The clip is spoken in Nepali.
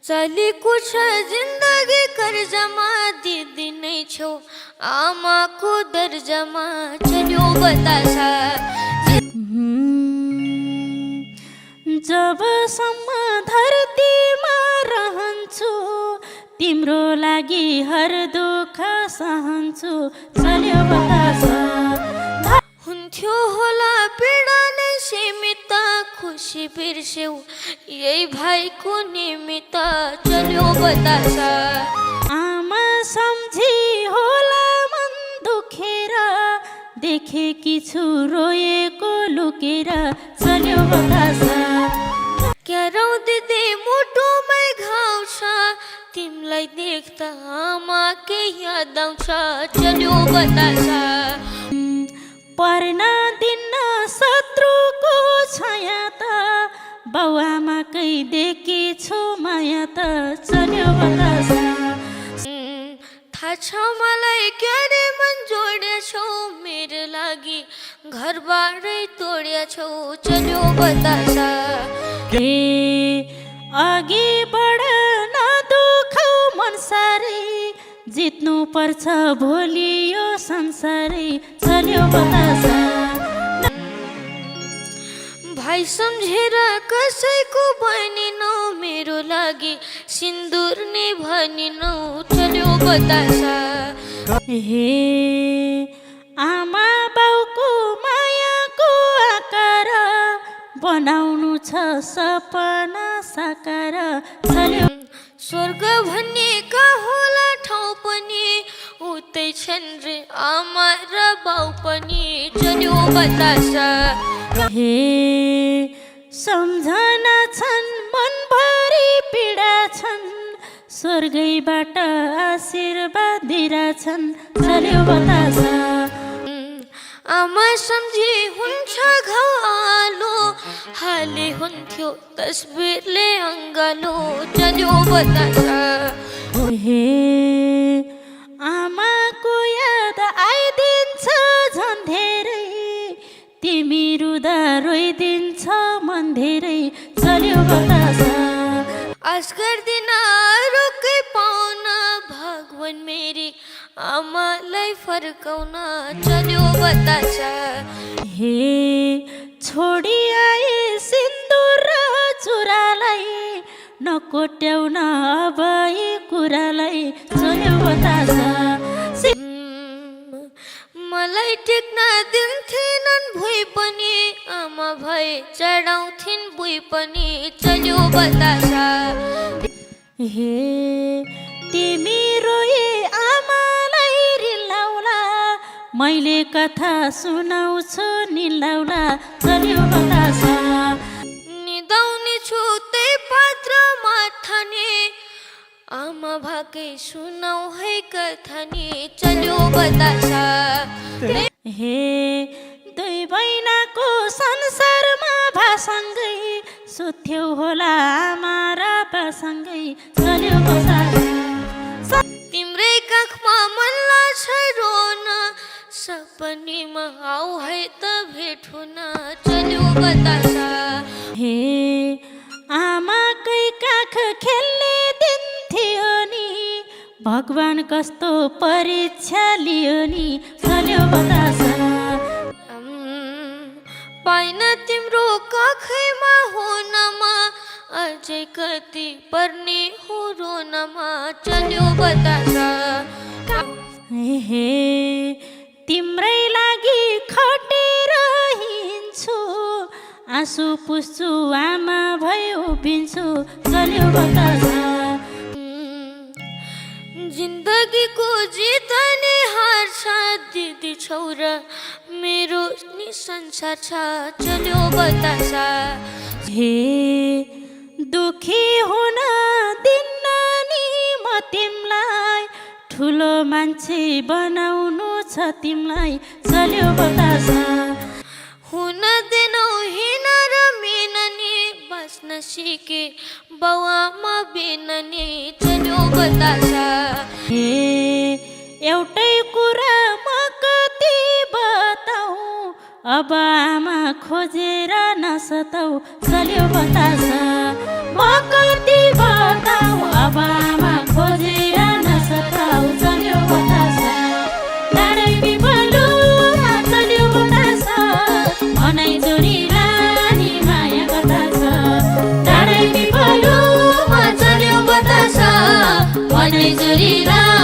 चली कुछ जिंदगी कर जमा दीदी नहीं छो आमा को दर जमा चलो बतासा जबसम्म धरतीमा रहन्छु तिम्रो लागि हर दुःख सहन्छु चल्यो बतासा हुन्थ्यो होला पीडा नै सीमित खुसी बिर्स्यौ यही भाइको निमित्त चल्यो बतासा आमा सम्झी होला मन दुखेर देखेकी छु रोएको लुकेर चल्यो बतासा क्या रौ दिदी मुटुमै घाउ छ तिमीलाई देख्दा आमाकै याद आउँछ चल्यो बतासा पर्न दिन्न शत्रुको छाया त बाउआमाकै देखेछु माया त चल्यो बतासा थाहा छ मलाई क्यारे मन जोडेछौ मेरो लागि घरबारै तोडेछौ चल्यो बतासा हे अघि बढ नदुखौ मनसारै जित्नु पर्छ भोलि यो संसारै चल्यो बतासा भाइ सम्झेर कसैको बनिनौ मेरो लागि सिन्दुर नि भनिनौ चल्यो बतासा हे आमा बाउको मायाको आकार बनाउनु छ सपना साकार चल्यो स्वर्ग भन्ने का होला ठाउँ पनि उतै छन् रे आमा र बाउ पनि चल्यो बतासा हे सम्झना छन् मनभरि पीडा छन् स्वर्गैबाट आशीर्वाद दिइरहेछन् चल्यो बतासा आमा सम्झी हुन्छ घाउ आलो हाले हुन्थ्यो तस्बिरले अङ्गालो चल्यो बतासा हे आमाको याद आइदिन्छ झन् धेरै तिमी रुँदा रोइदिन्छ मन धेरै चल्यो बतासा आश गर्दिन रोकै पाउन भगवान मेरी आमालाई फर्काउन चल्यो बतासा हे छोडी आए सिन्दुर र चुरालाई नकोट्याउन अब यी कुरालाई चल्यो बतासा मलाई टेक्न दिन्थेनन् भुइँ पनि आमा भए चढाउँथिन् भुइँ पनि चल्यो बतासा हे तिमी रोए आमालाई रिलाउला मैले कथा सुनाउँछु निलाउला चल्यो बतासा निदाउने छु त्यही पात्र माथा नि आमा भाकै सुनाउ है कथा नि चल्यो बतासा हे दुई बहिनाको संसारमा भासँगै सुत्थ्यौ होला आमा र बासँगै चल्यो बतासा तिम्रै काखमा मन लाग्छ रोन सपनीमा आऊ है त भेट हुन चल्यो बतासा हे आमाकै काख खेल्ने दिन थियो नि भगवान कस्तो परीक्षा लियो नि चल्यो बतासा पाइन तिम्रो काखैमा हुनमा अझै कति पर्ने हो रोनमा चल्यो बतासा हे तिम्रै लागि खटेर हिँड्छु आँसु पुस्छु आमा भई उभिन्छु चल्यो बतासा जिन्दगीको जितने हार छ दिदी छौरा मेरो नि संसार छ चल्यो बतासा हे दुखी हुन दिन्न नि म तिमलाई ठुलो मान्छे बनाउनु छ तिमलाई चल्यो बतासा हुन दिनौ हिँड र मिननी बस्न सिके बाउआमा बिननी चल्यो बतासा हे एउटै कुरा म कति बताऊ अब आमा खोजेर नसताऊ चल्यो बतासा म कति बताऊ निजरी रा